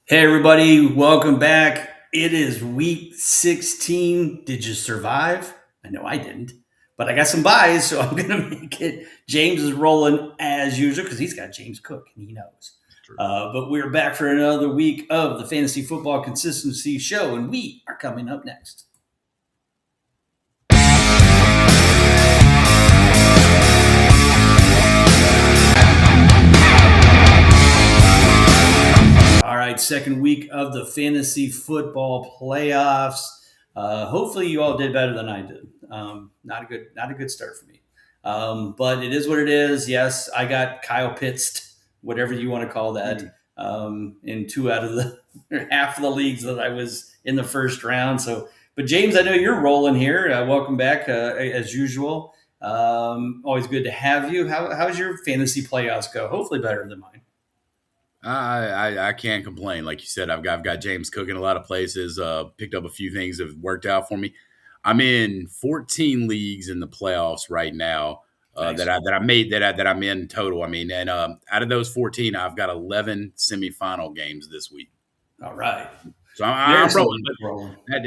Hey, everybody, welcome back. It is week 16. Did you survive? I know I didn't, but I got some buys, so I'm going to make it. James is rolling as usual because he's got James Cook and he knows. But we're back for another week of the Fantasy Football Consistency Show, and we are coming up next. All right, second week of the fantasy football playoffs. Hopefully, you all did better than I did. Not a good start for me, but it is what it is. Yes, I got Kyle Pitts, whatever you want to call that, in two out of the half of the leagues that I was in the first round. So, but James, I know you're rolling here. Welcome back as usual. Always good to have you. How's your fantasy playoffs go? Hopefully, better than mine. I can't complain. Like you said, I've got James Cook in a lot of places. Picked up a few things that have worked out for me. I'm in 14 leagues in the playoffs right now. Nice. that I'm in total. I mean, and out of those 14, I've got 11 semifinal games this week. All right. So I'm rolling.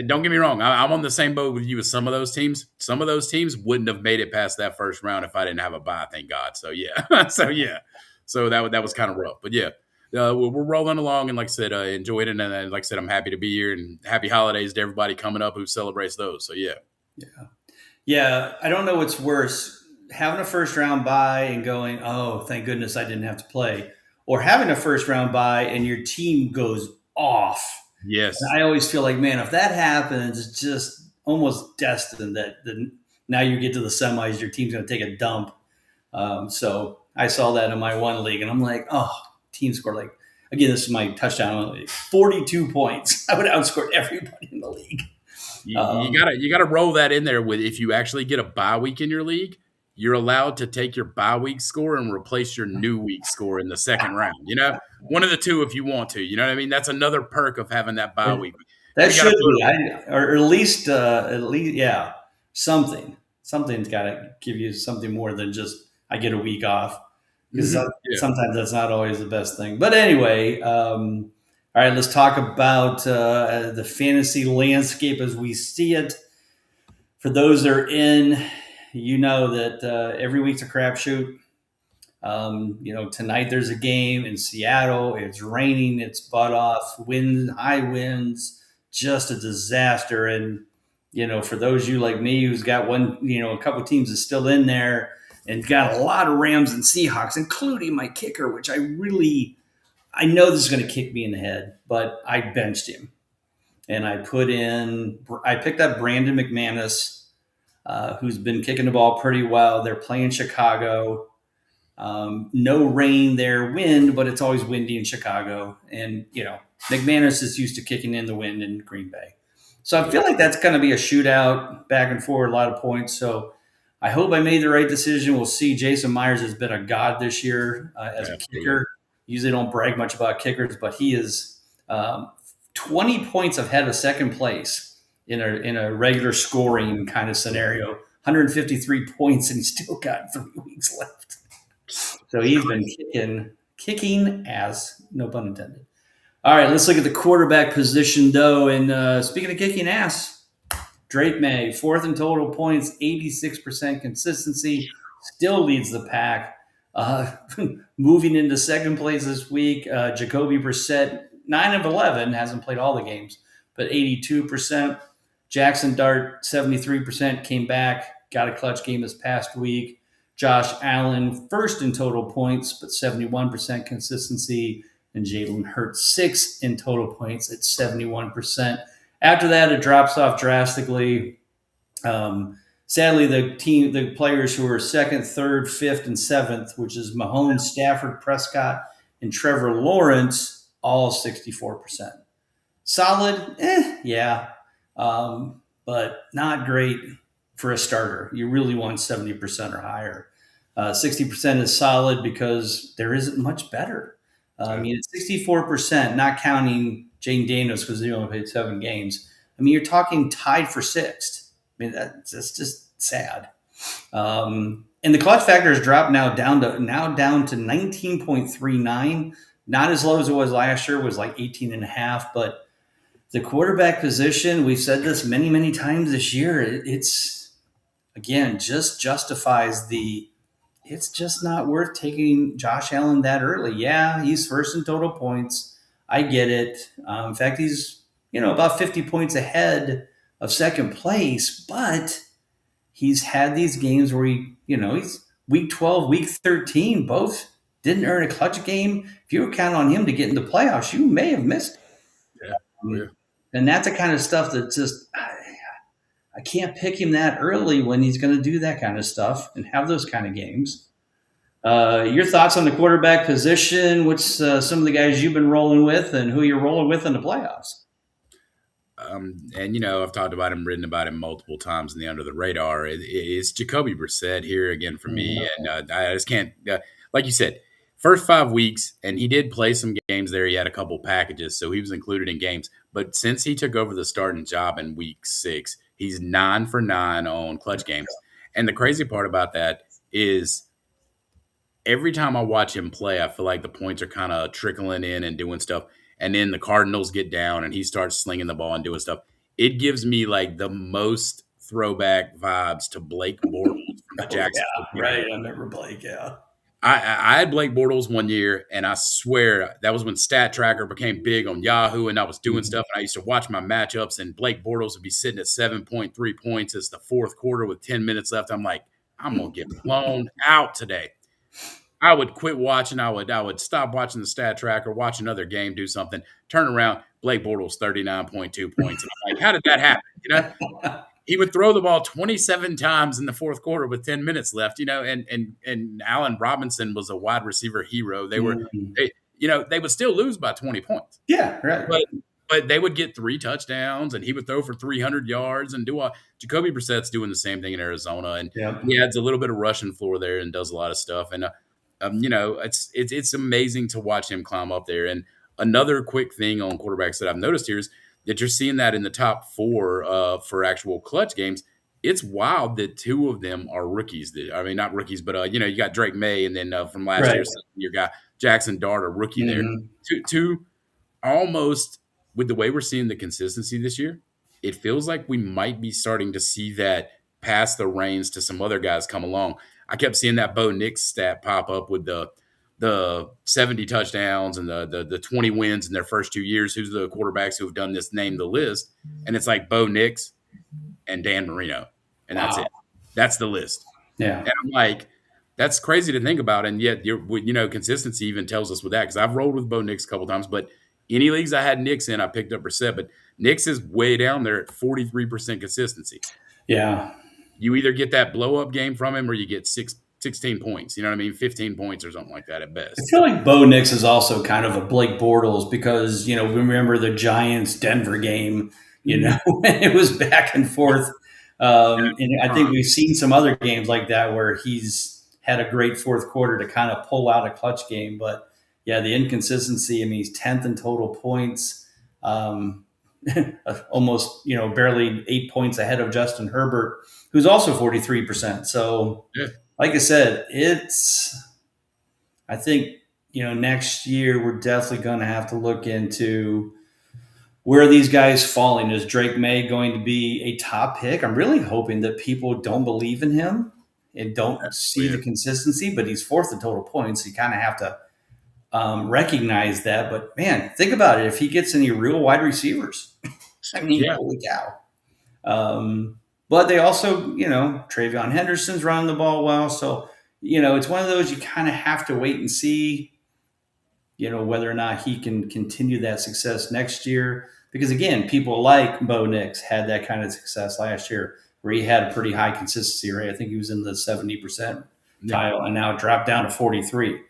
Don't get me wrong. I'm on the same boat with you as some of those teams. Some of those teams wouldn't have made it past that first round if I didn't have a bye. Thank God. So yeah. So that was kind of rough. But yeah. We're rolling along, and like I said, enjoyed it. And like I said, I'm happy to be here, and happy holidays to everybody coming up who celebrates those. So Yeah. I don't know what's worse, having a first round bye and going, oh, thank goodness I didn't have to play, or having a first round bye and your team goes off. Yes. And I always feel like, man, if that happens, it's just almost destined that now you get to the semis, your team's going to take a dump. So I saw that in my one league, and I'm like, oh. Team scored again, this is my touchdown, 42 points. I would outscore everybody in the league. You gotta roll that in there with, if you actually get a bye week in your league, you're allowed to take your bye week score and replace your new week score in the second round. One of the two if you want to. You know what I mean? That's another perk of having that bye week. That should be, or at least, yeah, something. Something's got to give you something more than just I get a week off. Because sometimes that's not always the best thing. But anyway, all right, let's talk about the fantasy landscape as we see it. For those that are in, you know that every week's a crapshoot. Tonight there's a game in Seattle. It's raining. It's butt off. High winds, just a disaster. And, for those of you like me who's got a couple teams is still in there, and got a lot of Rams and Seahawks, including my kicker, which I know this is going to kick me in the head, but I benched him. And I picked up Brandon McManus, who's been kicking the ball pretty well. They're playing Chicago. No rain there, wind, but it's always windy in Chicago. And, McManus is used to kicking in the wind in Green Bay. So I feel like that's going to be a shootout, back and forth, a lot of points. So I hope I made the right decision. We'll see. Jason Myers has been a god this year as a kicker. Usually don't brag much about kickers, but he is 20 points ahead of second place in a regular scoring kind of scenario. 153 points, and he's still got 3 weeks left. So he's been kicking ass, no pun intended. All right, let's look at the quarterback position, though. And speaking of kicking ass, Drake May, fourth in total points, 86% consistency, still leads the pack. Moving into second place this week, Jacoby Brissett, 9 of 11, hasn't played all the games, but 82%. Jackson Dart, 73%, came back, got a clutch game this past week. Josh Allen, first in total points, but 71% consistency. And Jalen Hurts, 6 in total points at 71%. After that, it drops off drastically. Sadly, the players who are second, third, fifth, and seventh, which is Mahomes, Stafford, Prescott, and Trevor Lawrence, all 64%. Solid, yeah, but not great for a starter. You really want 70% or higher. 60% is solid because there isn't much better. It's 64%, not counting Jane Daniels because he only played 7 games. You're talking tied for sixth. That's just sad. And the clutch factor has dropped now down to 19.39. not as low as it was last year. It was like 18.5, but the quarterback position, we've said this many, many times this year. It's, again, just justifies it's just not worth taking Josh Allen that early. Yeah, he's first in total points. I get it. In fact, he's, about 50 points ahead of second place, but he's had these games where he's week 12, week 13, both didn't earn a clutch game. If you were counting on him to get into playoffs, you may have missed it. Yeah. And that's the kind of stuff that just, I can't pick him that early when he's going to do that kind of stuff and have those kind of games. Your thoughts on the quarterback position? What's some of the guys you've been rolling with and who you're rolling with in the playoffs? And I've talked about him, written about him multiple times in the Under the Radar. It's Jacoby Brissett here again for me, and I just can't. Like you said, first 5 weeks, and he did play some games there. He had a couple packages, so he was included in games. But since he took over the starting job in week 6, he's 9 for 9 on clutch games. And the crazy part about that is every time I watch him play, I feel like the points are kind of trickling in and doing stuff. And then the Cardinals get down and he starts slinging the ball and doing stuff. It gives me like the most throwback vibes to Blake Bortles from the Jacksonville. Yeah, right. I remember Blake, yeah. I had Blake Bortles one year, and I swear that was when Stat Tracker became big on Yahoo, and I was doing stuff, and I used to watch my matchups, and Blake Bortles would be sitting at 7.3 points as the fourth quarter with 10 minutes left. I'm like, I'm going to get blown out today. I would quit watching. I would stop watching the Stat Tracker, watch another game, do something, turn around, Blake Bortles 39.2 points. And I'm like, how did that happen? He would throw the ball 27 times in the fourth quarter with 10 minutes left, and Allen Robinson was a wide receiver hero. They would still lose by 20 points. Yeah, right. But they would get 3 touchdowns, and he would throw for 300 yards and do Jacoby Brissett's doing the same thing in Arizona, and he adds a little bit of rushing floor there and does a lot of stuff. And it's amazing to watch him climb up there. And another quick thing on quarterbacks that I've noticed here is that you're seeing that in the top 4 for actual clutch games. It's wild that 2 of them are rookies. Not rookies, but you got Drake May, and then from last year, your guy Jackson Dart, a rookie there. Two almost, with the way we're seeing the consistency this year, it feels like we might be starting to see that pass the reins to some other guys come along. I kept seeing that Bo Nix stat pop up with the 70 touchdowns and the 20 wins in their first 2 years. Who's the quarterbacks who have done this? Name the list. And it's like Bo Nix and Dan Marino. And that's it. That's the list. Yeah. And I'm like, that's crazy to think about. And yet, consistency even tells us with that, because I've rolled with Bo Nix a couple times, but any leagues I had Nix in, I picked up Brissett. But Nix is way down there at 43% consistency. Yeah. You either get that blow-up game from him or you get 16 points. You know what I mean? 15 points or something like that at best. I feel like Bo Nix is also kind of a Blake Bortles because, we remember the Giants-Denver game, it was back and forth. And I think we've seen some other games like that where he's had a great fourth quarter to kind of pull out a clutch game. But, yeah, the inconsistency, he's 10th in total points, almost, barely 8 points ahead of Justin Herbert, who's also 43%. So, like I said, I think, next year we're definitely going to have to look into where are these guys falling. Is Drake May going to be a top pick? I'm really hoping that people don't believe in him and don't see the consistency, but he's 4th in total points. So you kind of have to recognize that. But, man, think about it. If he gets any real wide receivers, holy cow. But they also, Travion Henderson's running the ball well. So, it's one of those you kind of have to wait and see, whether or not he can continue that success next year. Because, again, people like Bo Nix had that kind of success last year where he had a pretty high consistency rate. I think he was in the 70% tile and now dropped down to 43.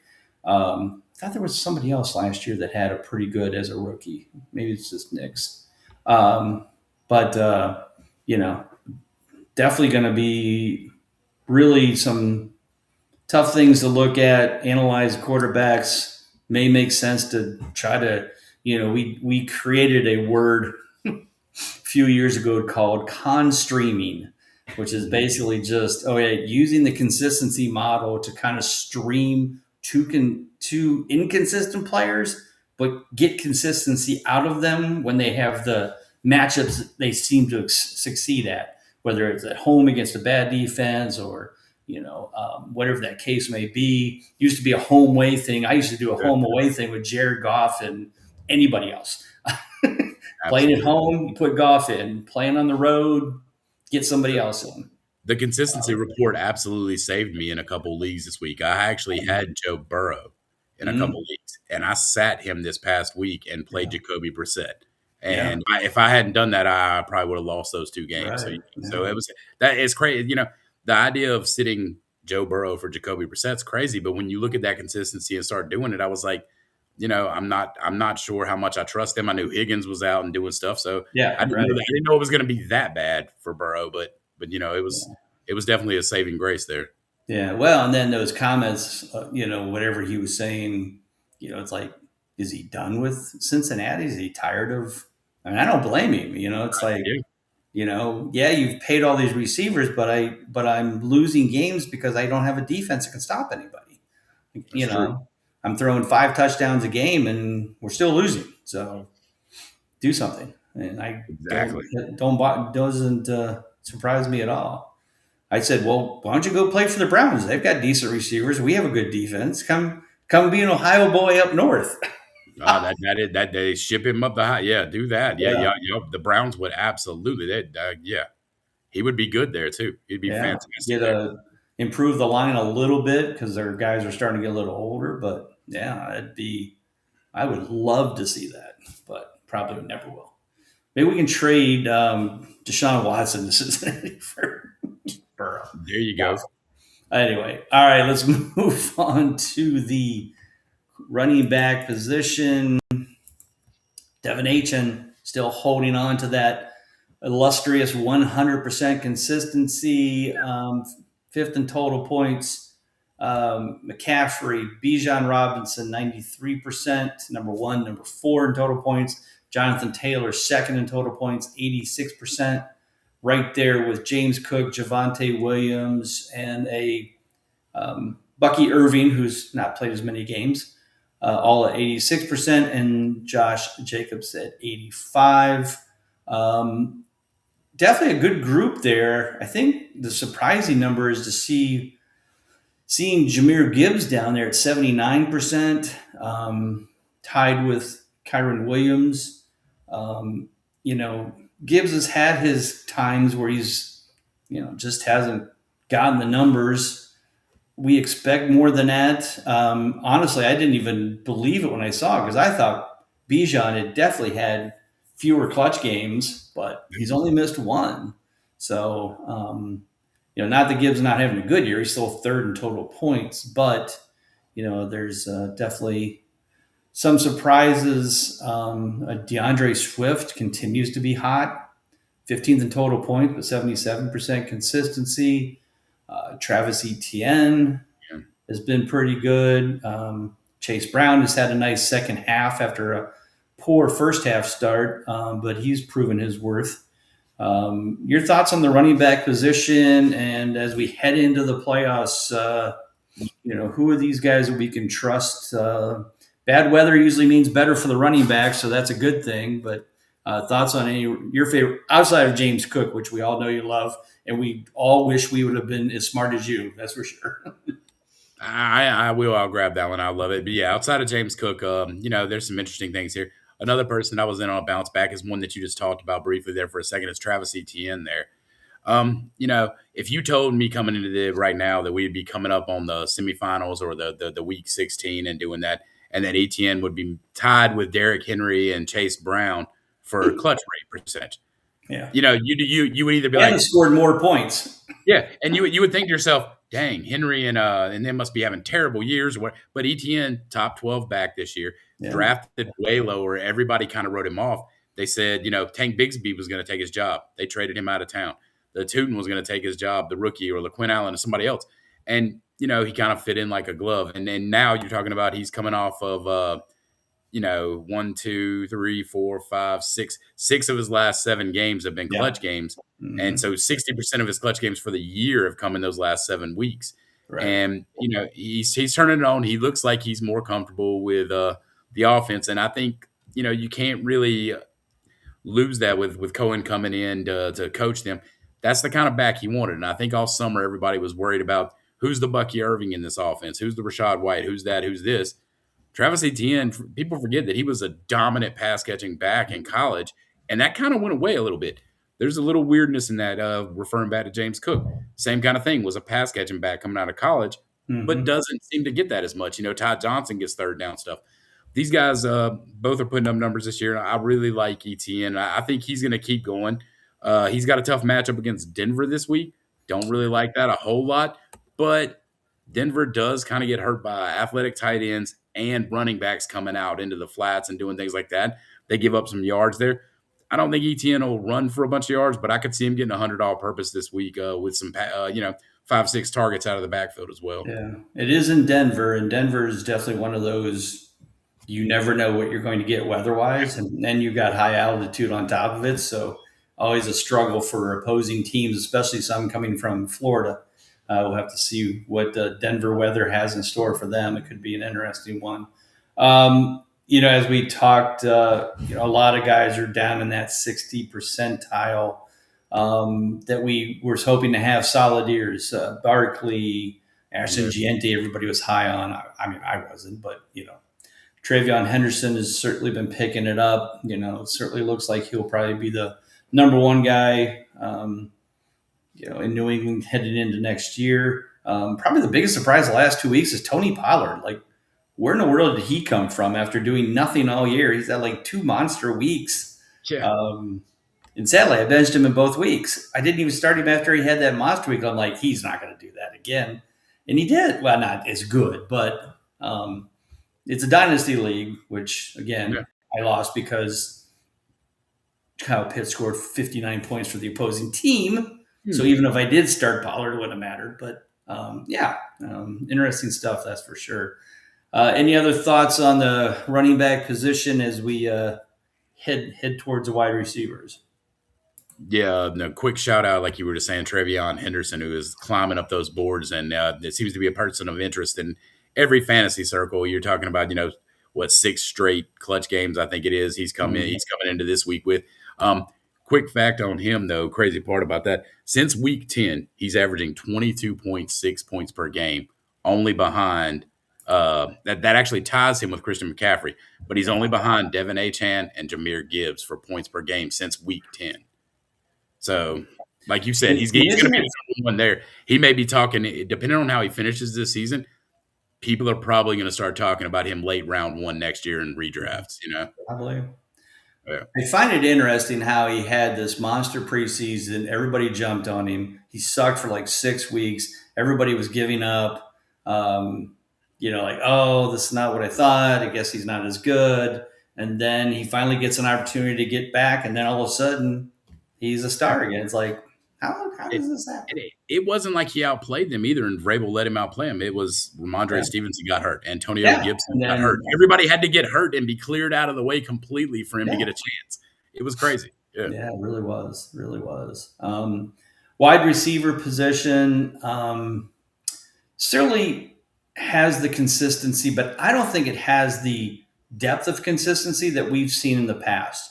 I thought there was somebody else last year that had a pretty good as a rookie. Maybe it's just Nix. Definitely going to be really some tough things to look at, analyze quarterbacks. May make sense to try to, we created a word a few years ago called constreaming, which is basically just, using the consistency model to kind of stream two inconsistent players, but get consistency out of them when they have the matchups they seem to succeed at, whether it's at home against a bad defense or whatever that case may be. Used to be a home away thing. I used to do a home away thing with Jared Goff and anybody else. Playing at home, you put Goff in. Playing on the road, get somebody else in. The consistency report absolutely saved me in a couple leagues this week. I actually had Joe Burrow in a couple leagues, and I sat him this past week and played Jacoby Brissett. And if I hadn't done that, I probably would have lost those 2 games. Right. So it was that is crazy. The idea of sitting Joe Burrow for Jacoby Brissett's crazy, but when you look at that consistency and start doing it, I was like, I'm not sure how much I trust him. I knew Higgins was out and doing stuff, so I didn't know it was going to be that bad for Burrow, but it was definitely a saving grace there. Yeah, well, and then those comments, whatever he was saying, it's like, is he done with Cincinnati? Is he tired of? I mean, I don't blame him. It's like, you've paid all these receivers, but I'm losing games because I don't have a defense that can stop anybody. That's true. I'm throwing 5 touchdowns a game and we're still losing. So do something. And doesn't surprise me at all. I said, well, why don't you go play for the Browns? They've got decent receivers. We have a good defense. Come be an Ohio boy up north. That they ship him up the high. Yeah, do that. Yeah. The Browns would absolutely. He would be good there too. He'd be fantastic. Improve the line a little bit because their guys are starting to get a little older. But I would love to see that, but probably never will. Maybe we can trade Deshaun Watson to Cincinnati for Burrow. There you go. Anyway, all right, let's move on to the running back position. Devin Etienne still holding on to that illustrious 100% consistency, 5th in total points. McCaffrey, Bijan Robinson, 93%, number 1, number 4 in total points. Jonathan Taylor, 2nd in total points, 86%. Right there with James Cook, Javonte Williams, and a Bucky Irving, who's not played as many games, all at 86%, and Josh Jacobs at 85%. Definitely a good group there. I think the surprising number is to seeing Jahmyr Gibbs down there at 79%, tied with Kyren Williams. Gibbs has had his times where he's, just hasn't gotten the numbers. We expect more than that. Honestly, I didn't even believe it when I saw it because I thought Bijan had definitely had fewer clutch games, but he's only missed 1. So, not that Gibbs not having a good year. He's still 3rd in total points, but, there's definitely some surprises. DeAndre Swift continues to be hot, 15th in total points, but 77% consistency. Travis Etienne has been pretty good. Chase Brown has had a nice second half after a poor first half start, but he's proven his worth. Your thoughts on the running back position, and as we head into the playoffs, who are these guys that we can trust? Bad weather usually means better for the running back, so that's a good thing. But thoughts on your favorite outside of James Cook, which we all know you love, and we all wish we would have been as smart as you. That's for sure. I will. I'll grab that one. I love it. But yeah, outside of James Cook, there's some interesting things here. Another person I was in on a bounce back is one that you just talked about briefly there for a second. Is Travis Etienne there? If you told me coming into right now that we'd be coming up on the semifinals or the week 16 and doing that, and that Etienne would be tied with Derrick Henry and Chase Brown for clutch rate percentage. Yeah. You would either be he scored more points. Yeah, and you would think to yourself, dang, Henry and them must be having terrible years. But Etienne, top 12 back this year, drafted way lower. Everybody kind of wrote him off. They said, Tank Bigsby was going to take his job. They traded him out of town. The Tootin was going to take his job, the rookie, or LaQuinn Allen, or somebody else. And he kind of fit in like a glove. And then now you're talking about he's coming off of 1, 2, 3, 4, 5, 6. 6 of his last 7 games have been clutch games. Mm-hmm. And so 60% of his clutch games for the year have come in those last 7 weeks. Right. And, he's turning it on. He looks like he's more comfortable with the offense. And I think, you can't really lose that with Cohen coming in to coach them. That's the kind of back he wanted. And I think all summer everybody was worried about who's the Bucky Irving in this offense, who's the Rashad White, who's that, who's this. Travis Etienne, people forget that he was a dominant pass catching back in college, and that kind of went away a little bit. There's a little weirdness in that, referring back to James Cook. Same kind of thing, was a pass catching back coming out of college, but doesn't seem to get that as much. Todd Johnson gets third down stuff. These guys both are putting up numbers this year. I really like Etienne. I think he's going to keep going. He's got a tough matchup against Denver this week. Don't really like that a whole lot, but Denver does kind of get hurt by athletic tight ends and running backs coming out into the flats and doing things like that. They give up some yards there. I don't think Etienne will run for a bunch of yards, but I could see him getting 100 all-purpose this week with some, 5-6 targets out of the backfield as well. Yeah, it is in Denver, and Denver is definitely one of those you never know what you're going to get weather-wise, and then you got high altitude on top of it, so always a struggle for opposing teams, especially some coming from Florida. We'll have to see what the Denver weather has in store for them. It could be an interesting one. As we talked, a lot of guys are down in that 60 percentile that we were hoping to have solid years. Barkley, Ashton Giente, everybody was high on. I mean, I wasn't, but, Travion Henderson has certainly been picking it up. It certainly looks like he'll probably be the number one guy in New England headed into next year. Probably the biggest surprise the last 2 weeks is Tony Pollard. Like, where in the world did he come from after doing nothing all year? He's had like 2 monster weeks. Yeah. And sadly, I benched him in both weeks. I didn't even start him after he had that monster week. I'm like, he's not going to do that again. And he did. Well, not as good, but it's a dynasty league, which, again, I lost because Kyle Pitts scored 59 points for the opposing team. So even if I did start Pollard, it wouldn't have mattered. But, interesting stuff, that's for sure. Any other thoughts on the running back position as we head towards the wide receivers? Yeah, no, quick shout out, like you were just saying, Travion Henderson, who is climbing up those boards, and it seems to be a person of interest in every fantasy circle. You're talking about, 6 straight clutch games, I think it is. He's coming into this week with. Quick fact on him, though, crazy part about that, since week 10, he's averaging 22.6 points per game, only behind that actually ties him with Christian McCaffrey, but he's only behind Devin Achane and Jahmyr Gibbs for points per game since week 10. So, like you said, he's going to be the one there. He may be talking, depending on how he finishes this season, people are probably going to start talking about him late round 1 next year in redrafts, Probably. Yeah. I find it interesting how he had this monster preseason. Everybody jumped on him. He sucked for like 6 weeks. Everybody was giving up. This is not what I thought. I guess he's not as good. And then he finally gets an opportunity to get back, and then all of a sudden, he's a star again. It's like, how does this happen? It wasn't like he outplayed them either, and Vrabel let him outplay him. It was Ramondre Stevenson got hurt. Antonio Gibson got hurt. Everybody had to get hurt and be cleared out of the way completely for him to get a chance. It was crazy. Yeah, it really was. Really was. Wide receiver position certainly has the consistency, but I don't think it has the depth of consistency that we've seen in the past,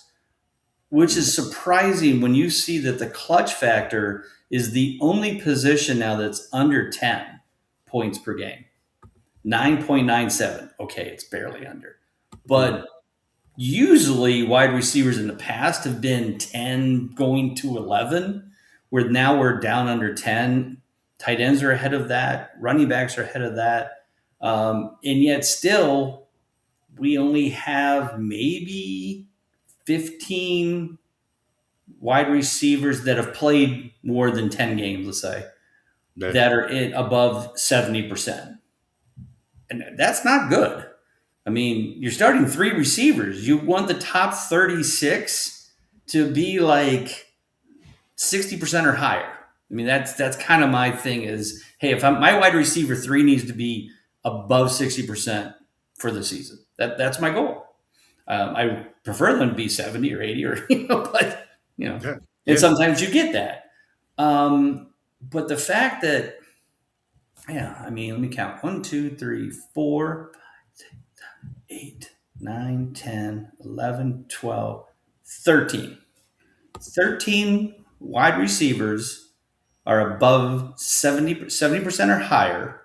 which is surprising when you see that the clutch factor is the only position now that's under 10 points per game. 9.97. Okay, it's barely under. But usually wide receivers in the past have been 10 going to 11, where now we're down under 10. Tight ends are ahead of that. Running backs are ahead of that. And yet still, we only have maybe 15 wide receivers that have played more than 10 games, let's say, that are above 70%. And that's not good. I mean, you're starting 3 receivers. You want the top 36 to be like 60% or higher. I mean, that's kind of my thing is, hey, if my wide receiver 3 needs to be above 60% for the season. That's my goal. I prefer them to be 70 or 80 or, but, and sometimes you get that. But the fact that Yeah, I mean, let me count. 1, 2, 3, 4, 8, 9, 10, 11, 12, 13. 13 wide receivers are above 70% or higher.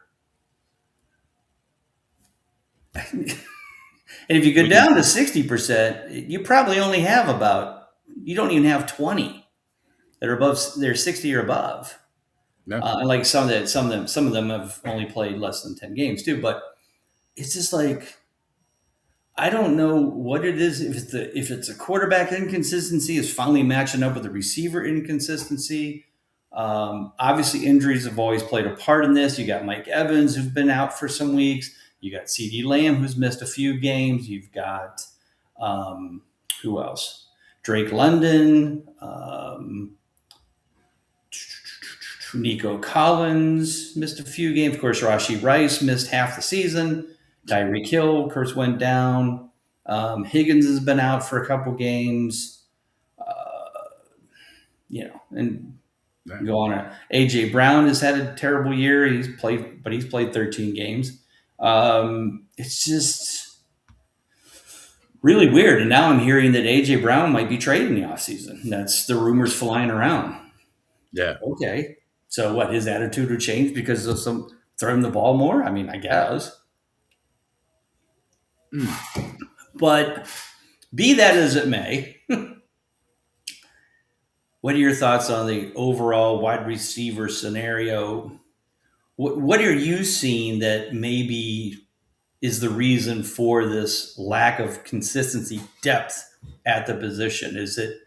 And if you go down to 60%, you probably only have you don't even have 20 that are above, they're 60 or above. No. And like some of them have only played less than 10 games too. But it's just like, I don't know what it is. If it's a quarterback inconsistency is finally matching up with the receiver inconsistency. Obviously, injuries have always played a part in this. You got Mike Evans, who's been out for some weeks. You got CeeDee Lamb, who's missed a few games. You've got who else? Drake London, Nico Collins missed a few games. Of course, Rashee Rice missed half the season. Tyreek Hill, of course, went down. Higgins has been out for a couple games. And go on. AJ Brown has had a terrible year. He's played 13 games. It's just really weird. And now I'm hearing that AJ Brown might be traded in the offseason. That's the rumors flying around. Yeah. Okay. So what? His attitude would change because of some throwing the ball more? I mean, I guess. But be that as it may, what are your thoughts on the overall wide receiver scenario? What are you seeing that maybe is the reason for this lack of consistency, depth at the position? Is it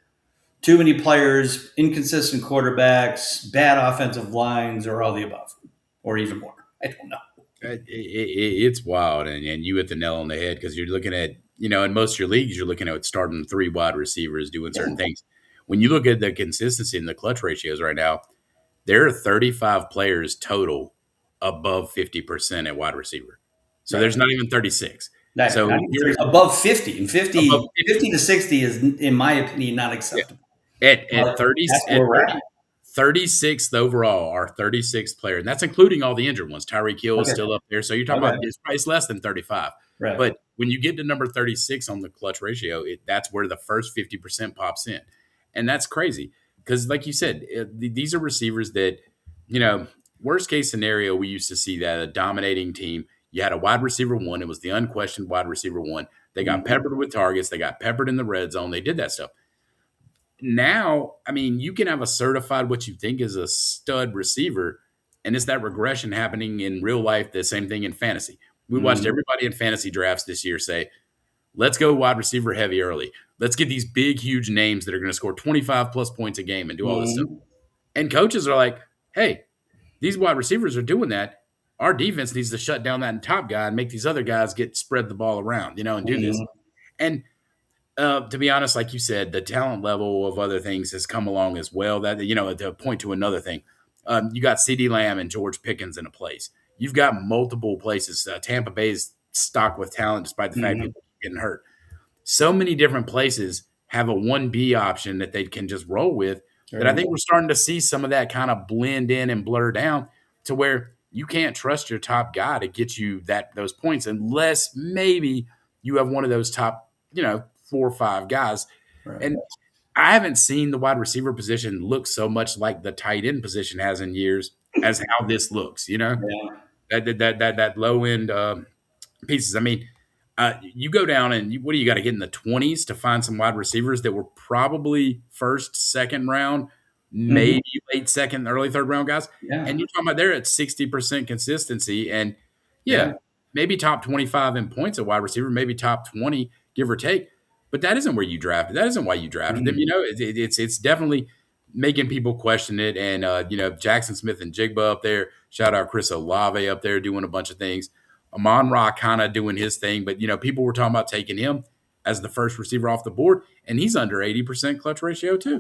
too many players, inconsistent quarterbacks, bad offensive lines, or all the above, or even more? I don't know. It's wild, and you hit the nail on the head because you're looking at, in most of your leagues, you're looking at starting 3 wide receivers doing certain things. When you look at the consistency and the clutch ratios right now, there are 35 players total above 50% at wide receiver. So there's not even 36. So you're above 50, and 50 to 60 is, in my opinion, not acceptable. At 36th overall, our 36th player, and that's including all the injured ones. Tyreek Hill is still up there. So you're talking about it's less than 35. Right. But when you get to number 36 on the clutch ratio, that's where the first 50% pops in. And that's crazy because, like you said, these are receivers that, worst case scenario, we used to see that a dominating team, you had a wide receiver 1. It was the unquestioned wide receiver 1. They got peppered with targets. They got peppered in the red zone. They did that stuff. Now, I mean, you can have a certified what you think is a stud receiver, and it's that regression happening in real life, the same thing in fantasy. We watched everybody in fantasy drafts this year say, let's go wide receiver heavy early. Let's get these big, huge names that are going to score 25-plus points a game and do all this stuff. And coaches are like, hey, these wide receivers are doing that. Our defense needs to shut down that top guy and make these other guys spread the ball around, and do this. And to be honest, like you said, the talent level of other things has come along as well. That, to point to another thing, you got CeeDee Lamb and George Pickens in a place. You've got multiple places. Tampa Bay is stocked with talent despite the fact people are getting hurt. So many different places have a 1B option that they can just roll with. But I think we're starting to see some of that kind of blend in and blur down to where you can't trust your top guy to get you those points unless maybe you have one of those top, 4 or 5 guys. Right. And I haven't seen the wide receiver position look so much like the tight end position has in years as how this looks, that low end pieces. I mean, you go down and what do you got to get in the 20s to find some wide receivers that were probably first, second round, maybe late second, early third round guys. Yeah. And you're talking about they're at 60% consistency and maybe top 25 in points at wide receiver, maybe top 20, give or take. But that isn't where you drafted. That isn't why you drafted them. It's definitely making people question it. And, Jackson Smith and Jigba up there, shout out Chris Olave up there doing a bunch of things. Amon-Ra kind of doing his thing. But, people were talking about taking him as the first receiver off the board. And he's under 80% clutch ratio too.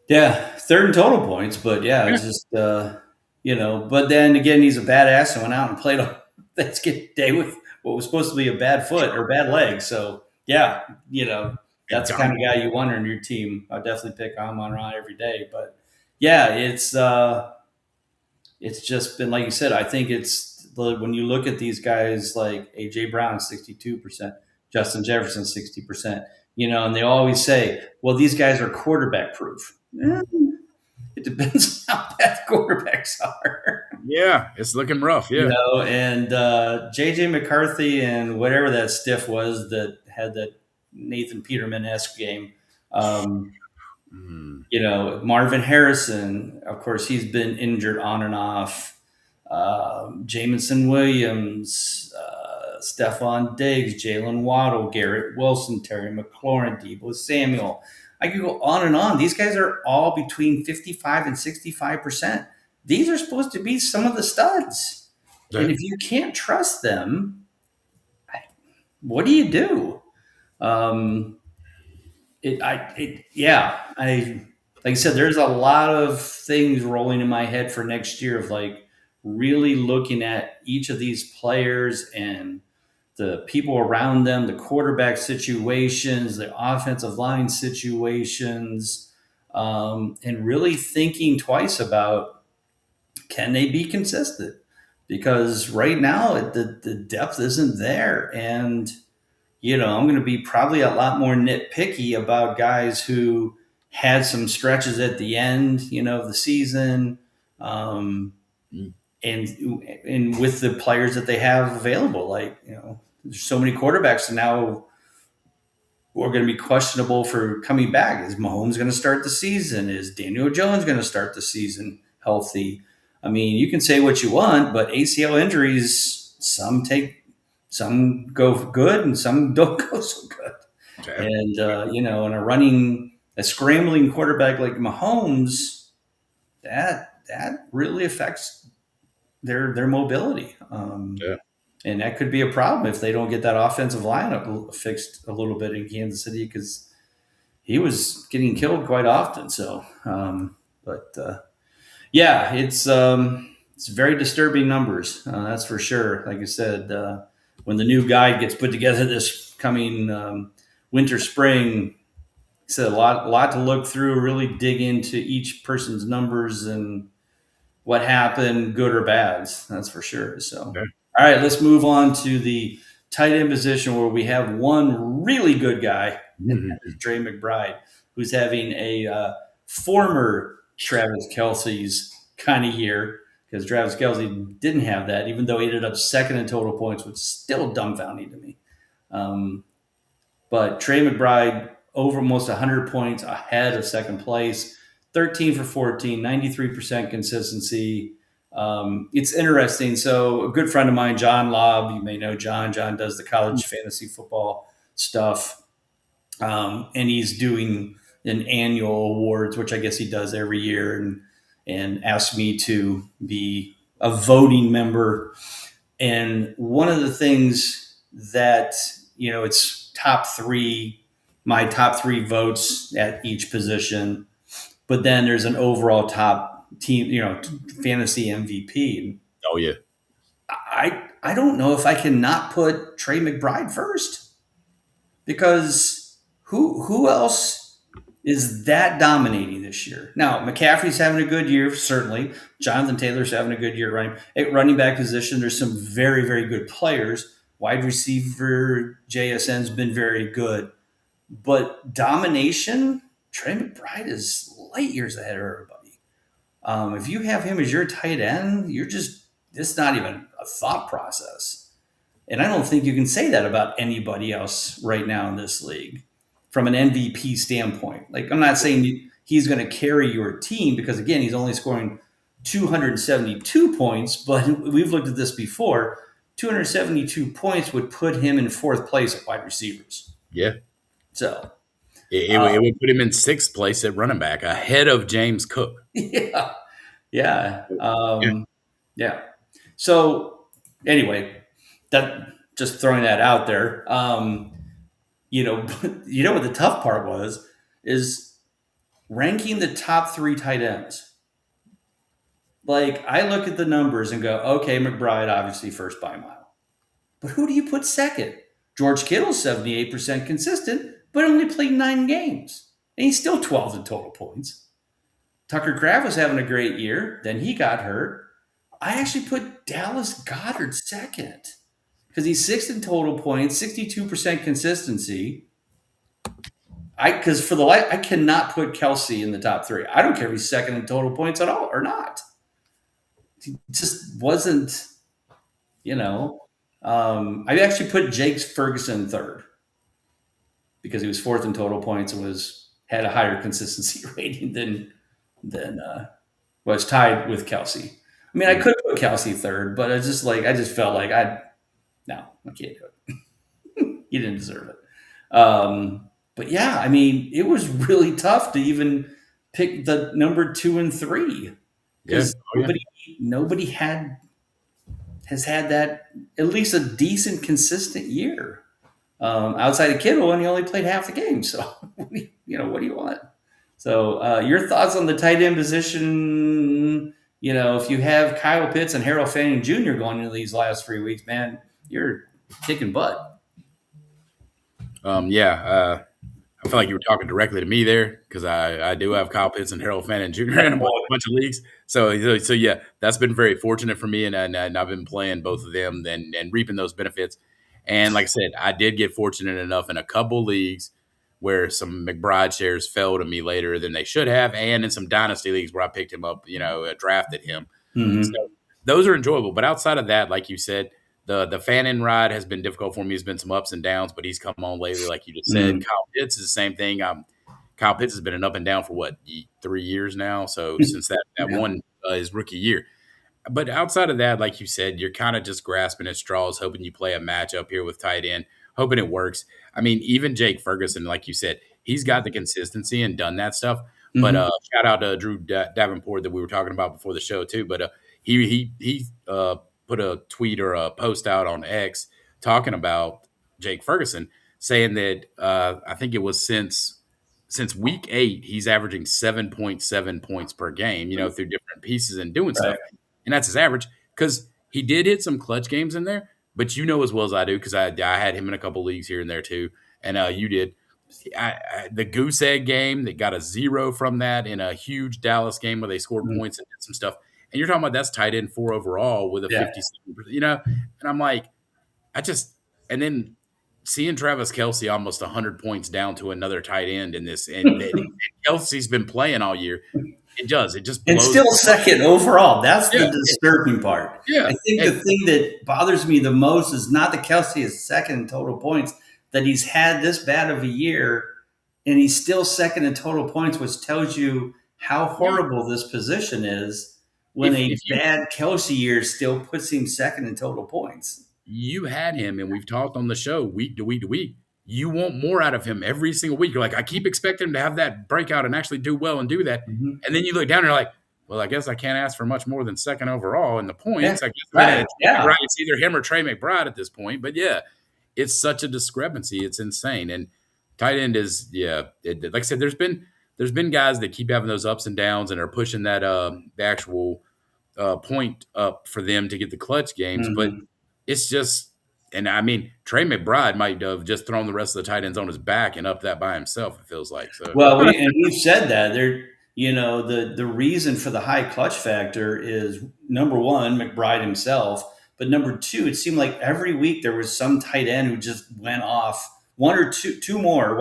Yeah, third in total points. But, it's just, but then again, he's a badass and went out and played on Thanksgiving Day with what was supposed to be a bad foot or bad leg. So, yeah, that's the kind of guy you want on your team. I'll definitely pick Amon-Ra every day. But, yeah, it's it's just been, like you said, I think when you look at these guys like A.J. Brown, 62%, Justin Jefferson, 60%, and they always say, well, these guys are quarterback proof. It depends on how bad the quarterbacks are. Yeah, it's looking rough. Yeah. And J.J. McCarthy and whatever that stiff was that had that Nathan Peterman-esque game. Marvin Harrison, of course, he's been injured on and off. Jamison Williams, Stephon Diggs, Jalen Waddle, Garrett Wilson, Terry McLaurin, Deebo Samuel. I could go on and on. These guys are all between 55 and 65%. These are supposed to be some of the studs. Yeah. And if you can't trust them, what do you do? Like I said, there's a lot of things rolling in my head for next year of like really looking at each of these players and the people around them, the quarterback situations, the offensive line situations, and really thinking twice about, can they be consistent? Because right now the depth isn't there. And, I'm going to be probably a lot more nitpicky about guys who had some stretches at the end, of the season, and with the players that they have available. Like, there's so many quarterbacks now who are going to be questionable for coming back. Is Mahomes going to start the season? Is Daniel Jones going to start the season healthy? I mean, you can say what you want, but ACL injuries, some go good and some don't go so good. Okay. And, and a scrambling quarterback like Mahomes, that really affects their mobility. And that could be a problem if they don't get that offensive line fixed a little bit in Kansas City, because he was getting killed quite often. So, it's very disturbing numbers. That's for sure. Like I said, when the new guide gets put together this coming winter, spring, it's a lot to look through, really dig into each person's numbers and what happened, good or bad. That's for sure. So, okay. All right, let's move on to the tight end position, where we have one really good guy, and that is Trey McBride, who's having a former Travis Kelce's kind of year, because Travis Kelce didn't have that, even though he ended up second in total points, which is still dumbfounding to me. But Trey McBride, over almost 100 points ahead of second place, 13 for 14, 93% consistency. It's interesting. So a good friend of mine, John Lobb, you may know John. John does the college fantasy football stuff. And he's doing an annual awards, which I guess he does every year, and asked me to be a voting member. And one of the things that, it's my top three votes at each position, but then there's an overall top team, fantasy MVP. Oh yeah. I don't know if I can not put Trey McBride first, because who else is that dominating this year? Now, McCaffrey's having a good year, certainly. Jonathan Taylor's having a good year at running back position. There's some very, very good players. Wide receiver JSN's been very good. But domination, Trey McBride is light years ahead of everybody. If you have him as your tight end, it's not even a thought process. And I don't think you can say that about anybody else right now in this league from an MVP standpoint. Like, I'm not saying he's going to carry your team, because, again, he's only scoring 272 points, but we've looked at this before. 272 points would put him in fourth place at wide receivers. Yeah. So it would put him in sixth place at running back, ahead of James Cook. Yeah. Yeah. So anyway, that just throwing that out there. What the tough part is ranking the top three tight ends. Like, I look at the numbers and go, okay, McBride obviously first by a mile. But who do you put second? George Kittle's 78% consistent, but only played 9 games. And he's still 12th in total points. Tucker Kraft was having a great year. Then he got hurt. I actually put Dallas Goedert second because he's sixth in total points, 62% consistency. Because for the life, I cannot put Kelsey in the top three. I don't care if he's second in total points at all or not. He just wasn't, you know. I actually put Jake Ferguson third because he was fourth in total points and had a higher consistency rating than was tied with Kelsey. I mean, I could put Kelsey third, but I just felt like I can't do it. He didn't deserve it. But yeah, I mean, it was really tough to even pick the number 2 and 3 because nobody has had that at least a decent, consistent year. Outside of Kittle, and he only played half the game. So, what do you want? So, your thoughts on the tight end position? If you have Kyle Pitts and Harold Fanning Jr. going into these last 3 weeks, man, you're kicking butt. I feel like you were talking directly to me there because I do have Kyle Pitts and Harold Fanning Jr. in a bunch of leagues. So yeah, that's been very fortunate for me, and I've been playing both of them and reaping those benefits. And like I said, I did get fortunate enough in a couple leagues where some McBride shares fell to me later than they should have, and in some dynasty leagues where I picked him up, drafted him. Mm-hmm. So those are enjoyable. But outside of that, like you said, the Fannin ride has been difficult for me. There's been some ups and downs, but he's come on lately, like you just said. Mm-hmm. Kyle Pitts is the same thing. Kyle Pitts has been an up and down for 3 years now. So since that one his rookie year. But outside of that, like you said, you're kind of just grasping at straws, hoping you play a matchup here with tight end, hoping it works. I mean, even Jake Ferguson, like you said, he's got the consistency and done that stuff. Mm-hmm. But shout out to Drew Davenport that we were talking about before the show too. But he put a tweet or a post out on X talking about Jake Ferguson, saying that I think it was since week 8, he's averaging 7.7 points per game, through different pieces and doing stuff. And that's his average because he did hit some clutch games in there. But as well as I do, because I had him in a couple leagues here and there too. And you did. The goose egg game, they got a 0 from that in a huge Dallas game where they scored points and did some stuff. And you're talking about that's tight end 4 overall with a 57%, and I'm like, and then seeing Travis Kelce almost 100 points down to another tight end in this, and Kelce's been playing all year. It just blows. It's still second overall. That's the disturbing part. Yeah. I think the thing that bothers me the most is not that Kelce is second in total points, that he's had this bad of a year and he's still second in total points, which tells you how horrible this position is when a bad Kelce year still puts him second in total points. You had him, and we've talked on the show week to week to week. You want more out of him every single week. You're like, I keep expecting him to have that breakout and actually do well and do that. Mm-hmm. And then you look down and you're like, well, I guess I can't ask for much more than second overall in the points. I guess it's either him or Trey McBride at this point. But yeah, it's such a discrepancy. It's insane. And tight end is, like I said, there's been guys that keep having those ups and downs and are pushing that the actual point up for them to get the clutch games. Mm-hmm. But it's just, and I mean, Trey McBride might have just thrown the rest of the tight ends on his back and up that by himself, it feels like. So. Well, we've said that. The reason for the high clutch factor is, number one, McBride himself. But number two, it seemed like every week there was some tight end who just went off, one or two more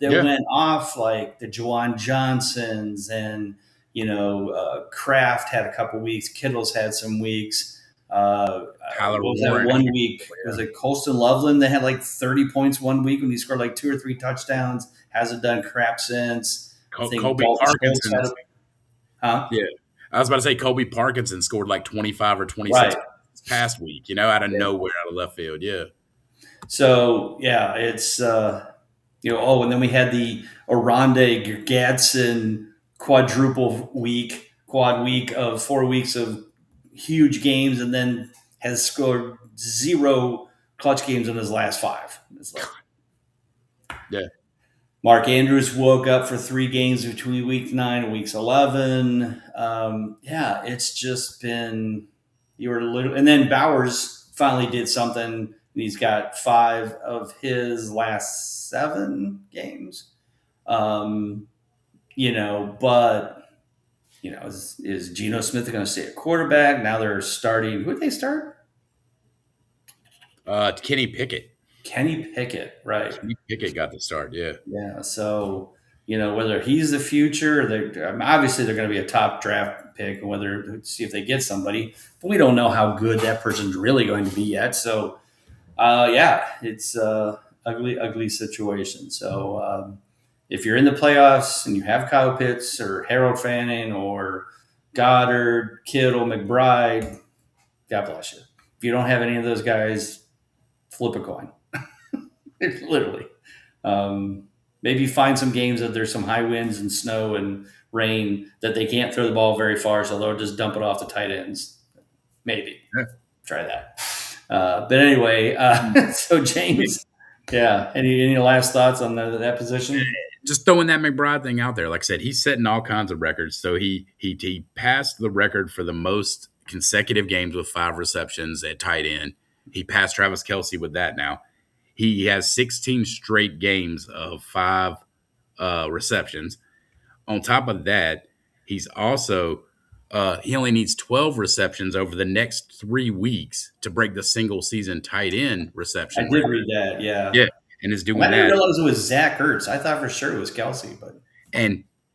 that went off, like the Juwan Johnsons and, Kraft had a couple weeks. Kittle's had some weeks. One week was it Colston Loveland that had like 30 points one week when he scored like 2 or 3 touchdowns. Hasn't done crap since. Kobe Parkinson. Yeah, I was about to say Kobe Parkinson scored like 25 or 26 this past week. Out of nowhere, out of left field. Yeah. So it's and then we had the Oronde Gadsden quad week of 4 weeks of huge games, and then has scored 0 clutch games in his last 5. It's like, Mark Andrews woke up for 3 games between week 9 and week 11. It's just been and then Bowers finally did something. And he's got 5 of his last 7 games. But is Geno Smith going to stay at quarterback? Now they're starting. Who did they start? Kenny Pickett. Kenny Pickett, right? Kenny Pickett got the start. Yeah. Yeah. So whether he's the future, obviously they're going to be a top draft pick, and whether see if they get somebody, but we don't know how good that person's really going to be yet. So, it's ugly situation. So if you're in the playoffs and you have Kyle Pitts or Harold Fanning or Goddard, Kittle, McBride, God bless you. If you don't have any of those guys, flip a coin. Literally. Maybe find some games that there's some high winds and snow and rain that they can't throw the ball very far, so they'll just dump it off the tight ends. Maybe. Yeah. Try that. But anyway, so James, any last thoughts on that position? Just throwing that McBride thing out there. Like I said, he's setting all kinds of records. So he passed the record for the most consecutive games with 5 receptions at tight end. He passed Travis Kelce with that now. He has 16 straight games of 5 receptions. On top of that, he's also he only needs 12 receptions over the next 3 weeks to break the single season tight end reception. I did read that, yeah. Yeah, and is doing that. I didn't realize it was Zach Ertz. I thought for sure it was Kelce, but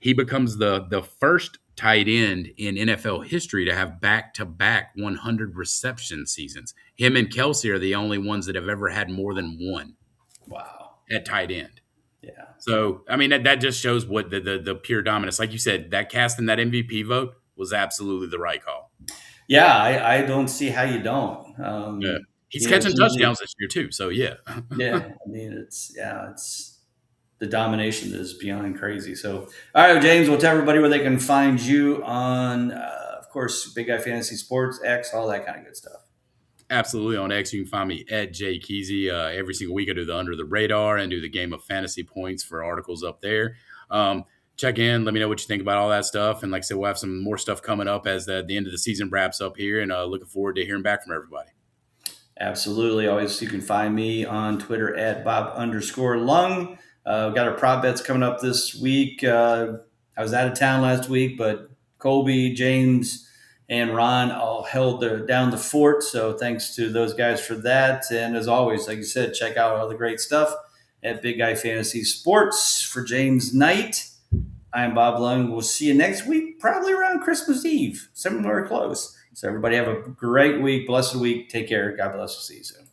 he becomes the first tight end in NFL history to have back-to-back 100 reception seasons. Him and Kelce are the only ones that have ever had more than one. Wow. At tight end. Yeah. So, I mean, that just shows what the pure dominance. Like you said, that casting that MVP vote was absolutely the right call. Yeah, I don't see how you don't. He's catching touchdowns this year too, so yeah. Yeah, I mean, it's the domination is beyond crazy. So, all right, James, well, tell everybody where they can find you on, of course, Big Guy Fantasy Sports, X, all that kind of good stuff. Absolutely. On X, you can find me at Jay Keezy. Every single week I do the Under the Radar and do the Game of Fantasy Points for articles up there. Check in. Let me know what you think about all that stuff. And like I said, we'll have some more stuff coming up as the end of the season wraps up here. And looking forward to hearing back from everybody. Absolutely. Always, you can find me on Twitter at Bob_Lung. We've got our prop bets coming up this week. I was out of town last week, but Colby, James, and Ron all held down the fort. So thanks to those guys for that. And as always, like you said, check out all the great stuff at Big Guy Fantasy Sports. For James Knight, I'm Bob Lung. We'll see you next week, probably around Christmas Eve, somewhere close. So everybody have a great week, blessed week. Take care. God bless. We'll see you soon.